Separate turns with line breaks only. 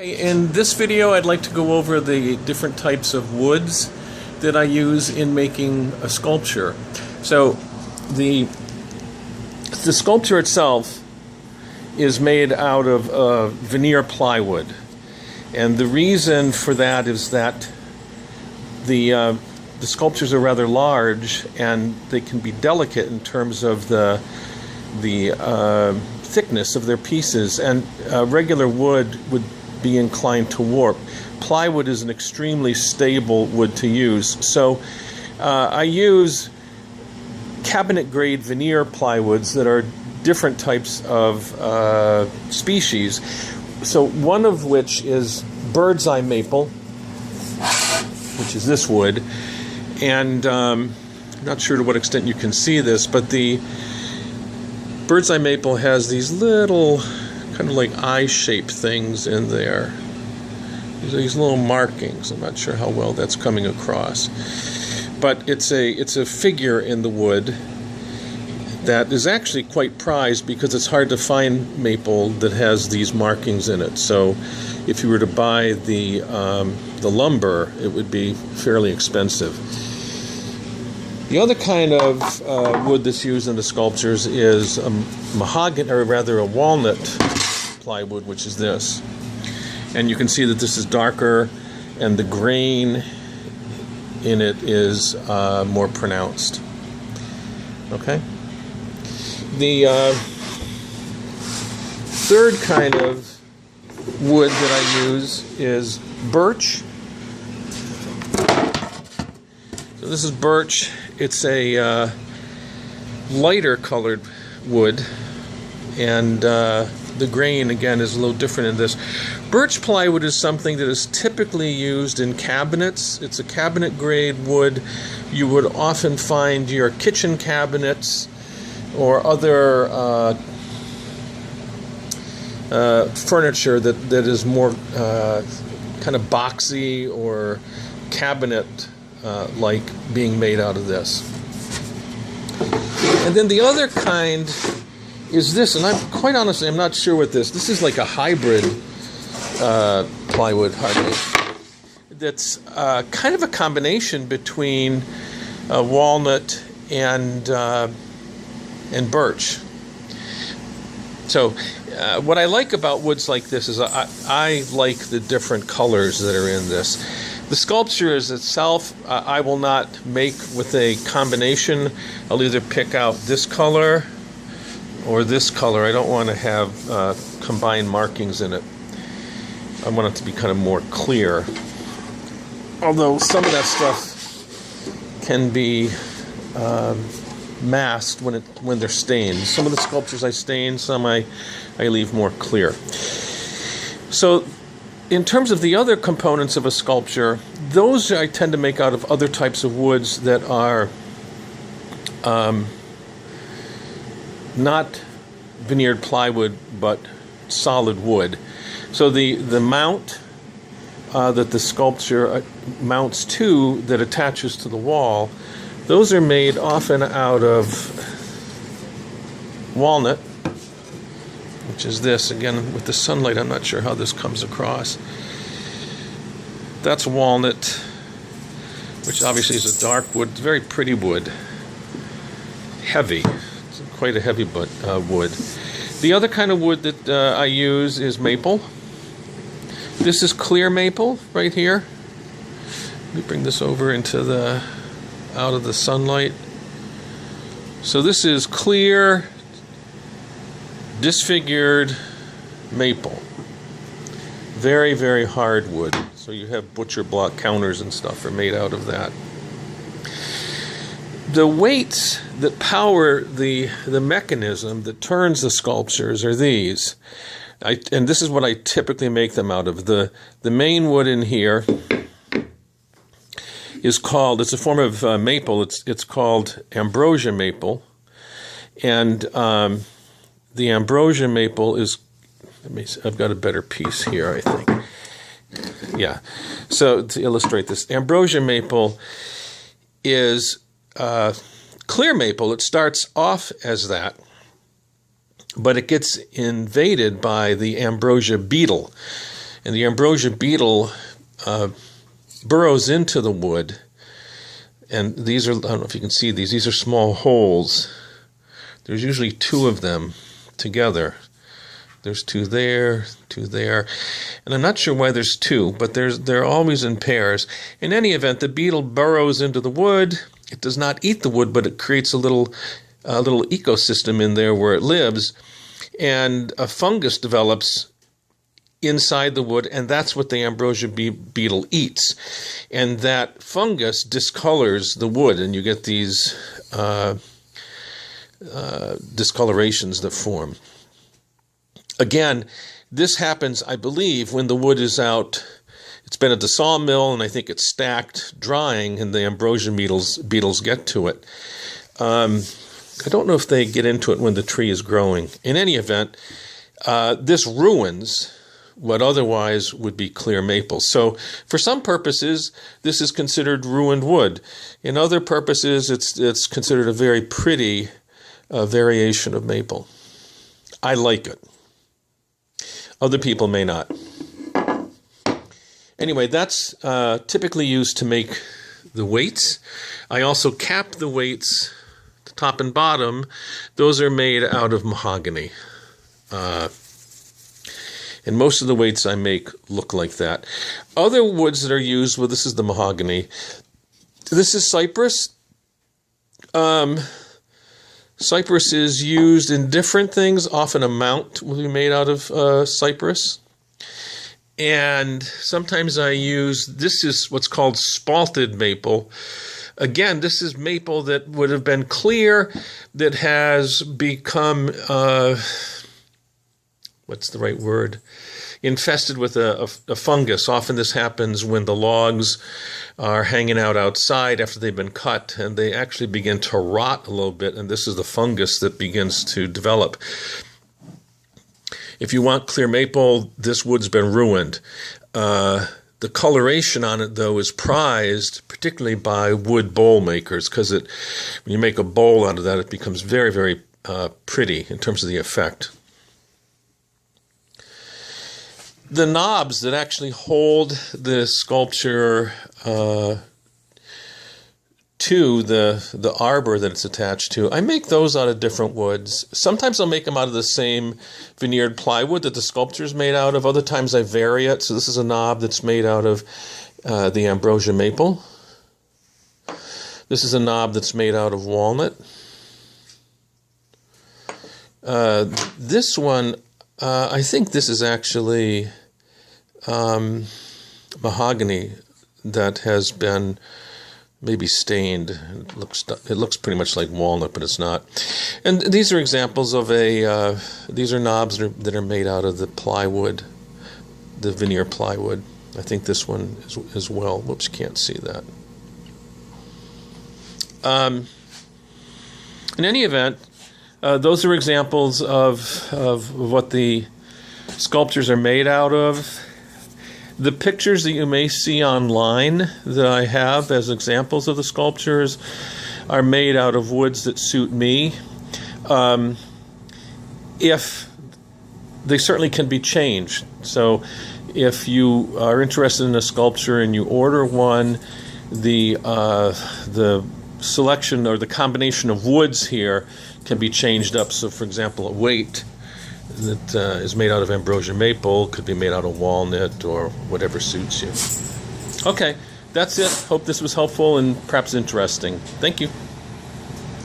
In this video, I'd like to go over the different types of woods that I use in making a sculpture. So the sculpture itself is made out of veneer plywood, and the reason for that is that the sculptures are rather large and they can be delicate in terms of the thickness of their pieces, and regular wood would be inclined to warp. Plywood is an extremely stable wood to use, so I use cabinet grade veneer plywoods that are different types of species. So one of which is bird's eye maple, which is this wood, and I'm not sure to what extent you can see this, but the bird's eye maple has these little kind of like eye-shaped things in there. These little markings. I'm not sure how well that's coming across, but it's a figure in the wood that is actually quite prized because it's hard to find maple that has these markings in it. So if you were to buy the lumber, it would be fairly expensive. The other kind of wood that's used in the sculptures is a mahogany, or rather a walnut plywood, which is this. And you can see that this is darker and the grain in it is more pronounced. Okay? The third kind of wood that I use is birch. So this is birch. It's a lighter colored wood, and the grain again is a little different in this. Birch plywood is something that is typically used in cabinets. It's a cabinet grade wood. You would often find your kitchen cabinets or other furniture that is more kind of boxy or cabinet like being made out of this. And then the other kind is this, and I'm quite honestly, I'm not sure what this is like a hybrid plywood, hardly. That's kind of a combination between walnut and birch. So what I like about woods like this is I like the different colors that are in this. The sculpture is itself, I will not make with a combination. I'll either pick out this color or this color. I don't want to have combined markings in it. I want it to be kind of more clear. Although some of that stuff can be masked when they're stained. Some of the sculptures I stain, some I leave more clear. So in terms of the other components of a sculpture, those I tend to make out of other types of woods that are not veneered plywood, but solid wood. So the mount that the sculpture mounts to, that attaches to the wall, those are made often out of walnut, which is this. Again, with the sunlight, I'm not sure how this comes across. That's walnut, which obviously is a dark wood, very pretty wood. Heavy. It's quite a heavy wood. The other kind of wood that I use is maple. This is clear maple right here. Let me bring this over into out of the sunlight. So this is clear, disfigured maple. Very, very hard wood. So you have butcher block counters and stuff are made out of that. The weights that power the mechanism that turns the sculptures are these. And this is what I typically make them out of. The main wood in here is called, it's a form of maple, it's called ambrosia maple. And the ambrosia maple is, I've got a better piece here, I think. Yeah, so to illustrate this, ambrosia maple is clear maple. It starts off as that, but it gets invaded by the ambrosia beetle. And the ambrosia beetle burrows into the wood. And these are, I don't know if you can see these are small holes. There's usually 2 of them together. There's 2 there, 2 there. And I'm not sure why there's 2, but they're always in pairs. In any event, the beetle burrows into the wood. It does not eat the wood, but it creates a little ecosystem in there where it lives. And a fungus develops inside the wood, and that's what the ambrosia beetle eats. And that fungus discolors the wood, and you get these discolorations that form. Again, this happens, I believe, when the wood is out. It's been at the sawmill, and I think it's stacked, drying, and the ambrosia beetles get to it. I don't know if they get into it when the tree is growing. In any event, this ruins what otherwise would be clear maple. So for some purposes, this is considered ruined wood. In other purposes, it's considered a very pretty variation of maple. I like it. Other people may not. Anyway, that's typically used to make the weights. I also cap the weights, the top and bottom. Those are made out of mahogany. And most of the weights I make look like that. Other woods that are used, well, this is the mahogany. This is cypress. Cypress is used in different things. Often a mount will be made out of cypress. And sometimes I use, this is what's called spalted maple. Again, this is maple that would have been clear, that has become, what's the right word? Infested with a fungus. Often this happens when the logs are hanging out outside after they've been cut, and they actually begin to rot a little bit, and this is the fungus that begins to develop. If you want clear maple, this wood's been ruined. The coloration on it, though, is prized, particularly by wood bowl makers, because when you make a bowl out of that, it becomes very, very pretty in terms of the effect. The knobs that actually hold the sculpture to the arbor that it's attached to, I make those out of different woods. Sometimes I'll make them out of the same veneered plywood that the sculpture is made out of. Other times I vary it. So this is a knob that's made out of the ambrosia maple. This is a knob that's made out of walnut. This one, I think this is actually mahogany that has been maybe stained. It looks pretty much like walnut, but it's not. And these are examples of these are knobs that are made out of the plywood, the veneer plywood. I think this one is as well. Whoops, can't see that. In any event, those are examples of what the sculptures are made out of. The pictures that you may see online that I have as examples of the sculptures are made out of woods that suit me. If they certainly can be changed. So if you are interested in a sculpture and you order one, the selection or the combination of woods here can be changed up. So, for example, a weight that is made out of ambrosia maple could be made out of walnut or whatever suits you. Okay, that's it. Hope this was helpful and perhaps interesting. Thank you.